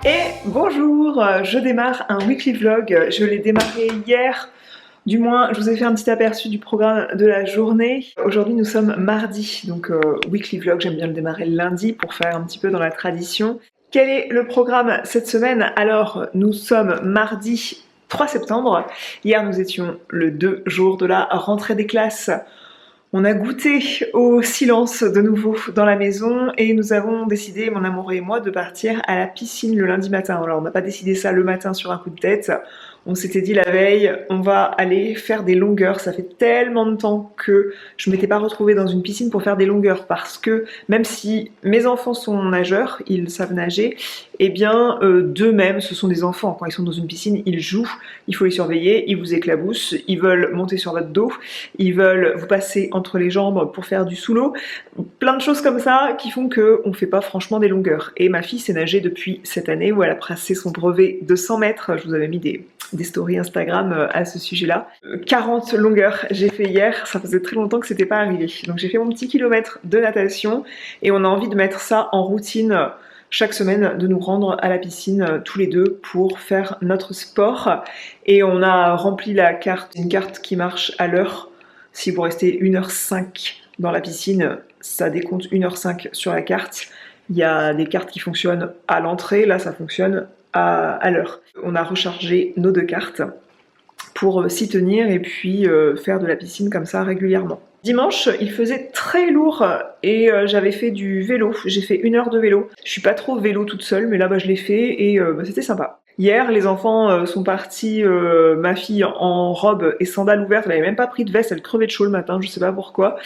Et bonjour, je démarre un weekly vlog, je l'ai démarré hier, du moins je vous ai fait un petit aperçu du programme de la journée. Aujourd'hui nous sommes mardi, donc weekly vlog, j'aime bien le démarrer le lundi pour faire un petit peu dans la tradition. Quel est le programme cette semaine? Alors nous sommes mardi 3 septembre, hier nous étions le 2 jour de la rentrée des classes. On a goûté au silence de nouveau dans la maison et nous avons décidé, mon amour et moi, de partir à la piscine le lundi matin. Alors on n'a pas décidé ça le matin sur un coup de tête, on s'était dit la veille, on va aller faire des longueurs. Ça fait tellement de temps que je ne m'étais pas retrouvée dans une piscine pour faire des longueurs parce que même si mes enfants sont nageurs, ils savent nager, eh bien d'eux-mêmes, ce sont des enfants. Quand ils sont dans une piscine, ils jouent, il faut les surveiller, ils vous éclaboussent, ils veulent monter sur votre dos, ils veulent vous passer entre les jambes pour faire du sous-l'eau, plein de choses comme ça qui font qu'on ne fait pas franchement des longueurs. Et ma fille s'est nagée depuis cette année où elle a passé son brevet de 100 mètres, je vous avais mis des stories Instagram à ce sujet-là. 40 longueurs j'ai fait hier, ça faisait très longtemps que c'était pas arrivé. Donc j'ai fait mon petit kilomètre de natation et on a envie de mettre ça en routine chaque semaine, de nous rendre à la piscine tous les deux pour faire notre sport. Et on a rempli la carte, une carte qui marche à l'heure. Si vous restez 1h05 dans la piscine, ça décompte 1h05 sur la carte. Il y a des cartes qui fonctionnent à l'entrée, là ça fonctionne à l'heure. On a rechargé nos deux cartes pour s'y tenir et puis faire de la piscine comme ça régulièrement. Dimanche, il faisait très lourd et j'avais fait du vélo. J'ai fait 1 heure de vélo. Je suis pas trop vélo toute seule, mais là je l'ai fait et c'était sympa. Hier, les enfants sont partis, ma fille en robe et sandales ouvertes, elle avait même pas pris de veste, elle crevait de chaud le matin, je sais pas pourquoi.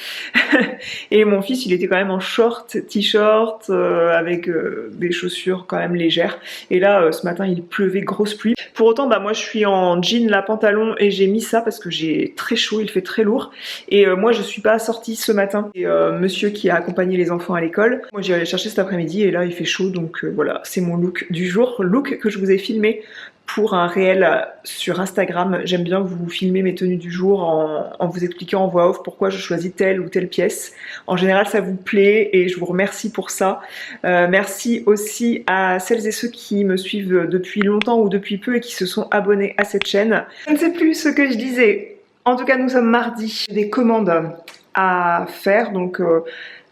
Et mon fils, il était quand même en short, t-shirt, avec des chaussures quand même légères. Et là, ce matin, il pleuvait, grosse pluie. Pour autant, bah moi je suis en jean, la pantalon et j'ai mis ça parce que j'ai très chaud, il fait très lourd. Et moi je suis pas sortie ce matin. Et monsieur qui a accompagné les enfants à l'école, moi j'ai allé chercher cet après-midi et là il fait chaud, donc voilà, c'est mon look du jour, look que je vous ai filmé pour un réel sur Instagram. J'aime bien vous filmer mes tenues du jour en vous expliquant en voix off pourquoi je choisis telle ou telle pièce. En général ça vous plaît et je vous remercie pour ça. Merci aussi à celles et ceux qui me suivent depuis longtemps ou depuis peu et qui se sont abonnés à cette chaîne. Je ne sais plus ce que je disais. En tout cas nous sommes mardi. Des commandes à faire, donc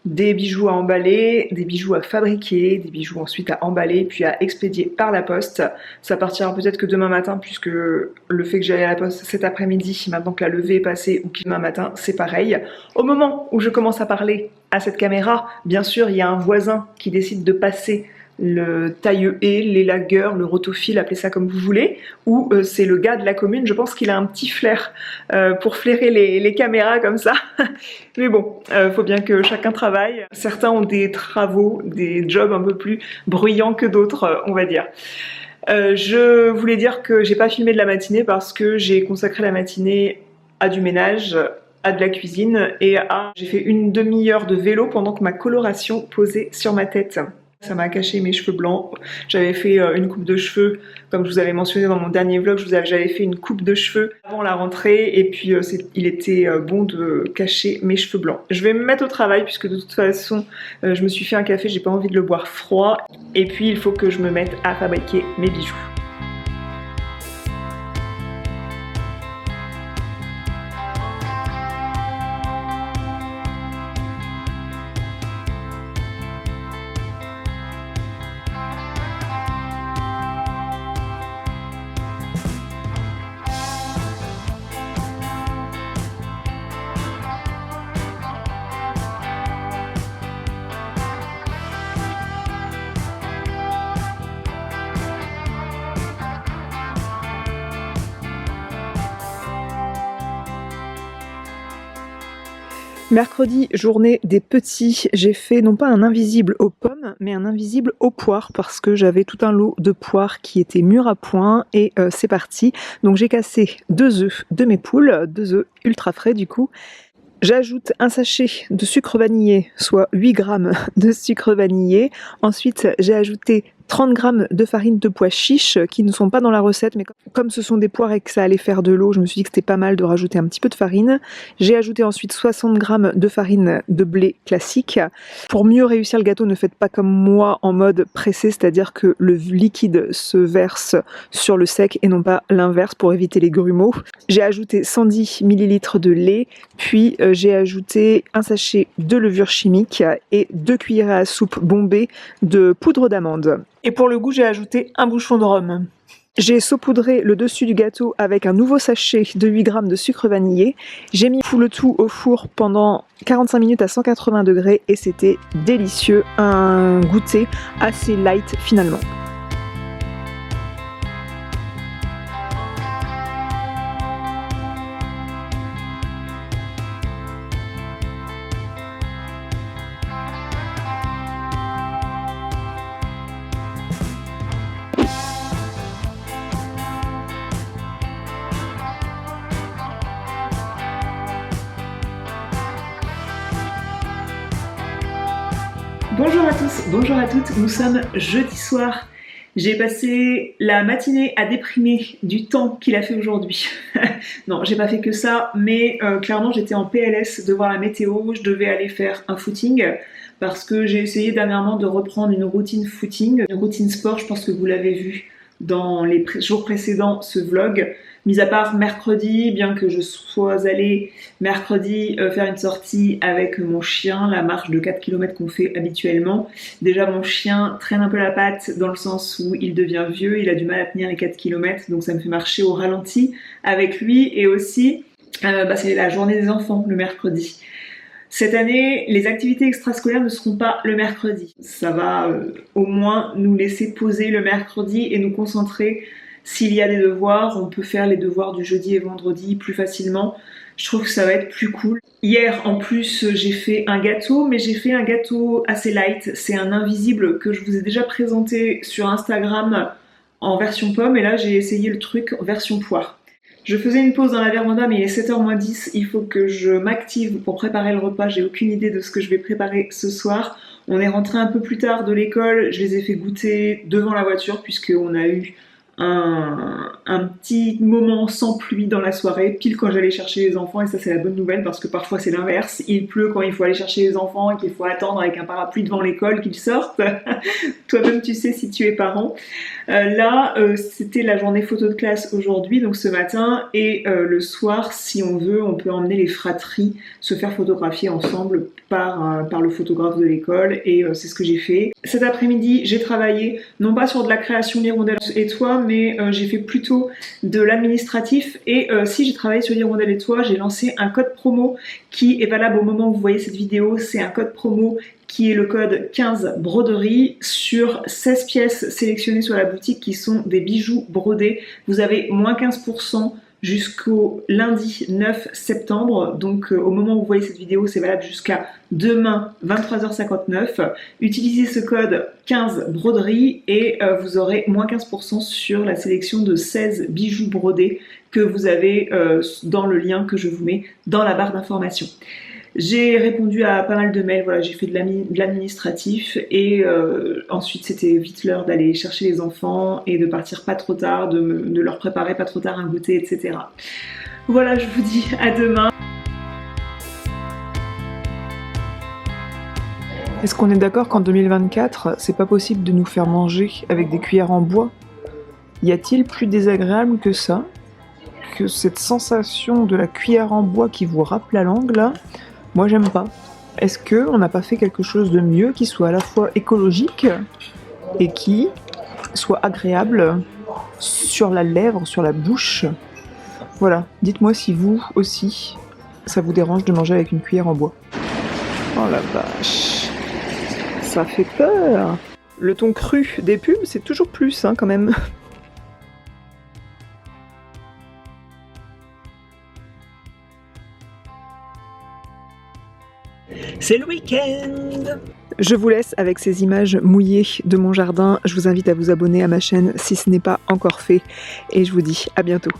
des bijoux à emballer, des bijoux à fabriquer, des bijoux ensuite à emballer puis à expédier par la poste. Ça partira peut-être que demain matin puisque le fait que j'aille à la poste cet après-midi, maintenant que la levée est passée, ou que demain matin, c'est pareil. Au moment où je commence à parler à cette caméra, bien sûr il y a un voisin qui décide de passer le taille-haie, l'élagueur, le rotophile, appelez ça comme vous voulez, ou c'est le gars de la commune, je pense qu'il a un petit flair pour flairer les caméras comme ça. Mais bon, faut bien que chacun travaille. Certains ont des travaux, des jobs un peu plus bruyants que d'autres, on va dire. Je voulais dire que j'ai pas filmé de la matinée parce que j'ai consacré la matinée à du ménage, à de la cuisine et j'ai fait une demi-heure de vélo pendant que ma coloration posait sur ma tête. Ça m'a caché mes cheveux blancs. J'avais fait une coupe de cheveux, comme je vous avais mentionné dans mon dernier vlog, j'avais fait une coupe de cheveux avant la rentrée et puis il était bon de cacher mes cheveux blancs. Je vais me mettre au travail puisque de toute façon je me suis fait un café, j'ai pas envie de le boire froid. Et puis il faut que je me mette à fabriquer mes bijoux. Mercredi, journée des petits, j'ai fait non pas un invisible aux pommes, mais un invisible aux poires parce que j'avais tout un lot de poires qui étaient mûres à point et c'est parti. Donc j'ai cassé 2 œufs de mes poules, 2 œufs ultra frais du coup. J'ajoute un sachet de sucre vanillé, soit 8 grammes de sucre vanillé. Ensuite, j'ai ajouté 30 g de farine de pois chiches qui ne sont pas dans la recette, mais comme ce sont des poires et que ça allait faire de l'eau, je me suis dit que c'était pas mal de rajouter un petit peu de farine. J'ai ajouté ensuite 60 g de farine de blé classique. Pour mieux réussir le gâteau, ne faites pas comme moi en mode pressé, c'est-à-dire que le liquide se verse sur le sec et non pas l'inverse pour éviter les grumeaux. J'ai ajouté 110 ml de lait, puis j'ai ajouté un sachet de levure chimique et 2 cuillerées à soupe bombées de poudre d'amande. Et pour le goût, j'ai ajouté un bouchon de rhum. J'ai saupoudré le dessus du gâteau avec un nouveau sachet de 8 g de sucre vanillé. J'ai mis le tout au four pendant 45 minutes à 180 degrés et c'était délicieux, un goûter assez light finalement. Bonjour à tous, bonjour à toutes, nous sommes jeudi soir. J'ai passé la matinée à déprimer du temps qu'il a fait aujourd'hui. Non, j'ai pas fait que ça, mais clairement j'étais en PLS de voir la météo, je devais aller faire un footing parce que j'ai essayé dernièrement de reprendre une routine footing, une routine sport, je pense que vous l'avez vu dans les jours précédents ce vlog. Mis à part mercredi, bien que je sois allée mercredi faire une sortie avec mon chien, la marche de 4 km qu'on fait habituellement. Déjà mon chien traîne un peu la patte dans le sens où il devient vieux, il a du mal à tenir les 4 km, donc ça me fait marcher au ralenti avec lui. Et aussi, c'est la journée des enfants le mercredi. Cette année, les activités extrascolaires ne seront pas le mercredi. Ça va au moins nous laisser poser le mercredi et nous concentrer. S'il y a des devoirs, on peut faire les devoirs du jeudi et vendredi plus facilement. Je trouve que ça va être plus cool. Hier, en plus, j'ai fait un gâteau, mais j'ai fait un gâteau assez light. C'est un invisible que je vous ai déjà présenté sur Instagram en version pomme. Et là, j'ai essayé le truc en version poire. Je faisais une pause dans la véranda, mais il est 7h-10. Il faut que je m'active pour préparer le repas. J'ai aucune idée de ce que je vais préparer ce soir. On est rentré un peu plus tard de l'école. Je les ai fait goûter devant la voiture puisqu'on a eu un petit moment sans pluie dans la soirée, pile quand j'allais chercher les enfants, et ça c'est la bonne nouvelle parce que parfois c'est l'inverse, il pleut quand il faut aller chercher les enfants et qu'il faut attendre avec un parapluie devant l'école qu'ils sortent. Toi-même tu sais si tu es parent. Là c'était la journée photo de classe aujourd'hui, donc ce matin, et le soir si on veut on peut emmener les fratries se faire photographier ensemble par le photographe de l'école, et c'est ce que j'ai fait. Cet après-midi j'ai travaillé non pas sur de la création d'hirondelles et toits, mais j'ai fait plutôt de l'administratif, et si j'ai travaillé sur l'hirondelle et toits, j'ai lancé un code promo qui est valable au moment où vous voyez cette vidéo. C'est un code promo qui est le code 15 broderie sur 16 pièces sélectionnées sur la boutique qui sont des bijoux brodés. Vous avez moins 15% jusqu'au lundi 9 septembre, donc au moment où vous voyez cette vidéo, c'est valable jusqu'à demain 23h59. Utilisez ce code 15 broderie et vous aurez moins 15% sur la sélection de 16 bijoux brodés que vous avez dans le lien que je vous mets dans la barre d'information. J'ai répondu à pas mal de mails, voilà, j'ai fait de l'administratif, et ensuite c'était vite l'heure d'aller chercher les enfants et de partir pas trop tard, de leur préparer pas trop tard un goûter, etc. Voilà, je vous dis à demain. Est-ce qu'on est d'accord qu'en 2024, c'est pas possible de nous faire manger avec des cuillères en bois? Y a-t-il plus désagréable que ça? Que cette sensation de la cuillère en bois qui vous râpe la langue là? Moi j'aime pas. Est-ce qu'on n'a pas fait quelque chose de mieux qui soit à la fois écologique et qui soit agréable sur la lèvre, sur la bouche? Voilà, dites-moi si vous aussi ça vous dérange de manger avec une cuillère en bois. Oh la vache, ça fait peur. Le ton cru des pubs c'est toujours plus hein, quand même. C'est le week-end! Je vous laisse avec ces images mouillées de mon jardin. Je vous invite à vous abonner à ma chaîne si ce n'est pas encore fait. Et je vous dis à bientôt.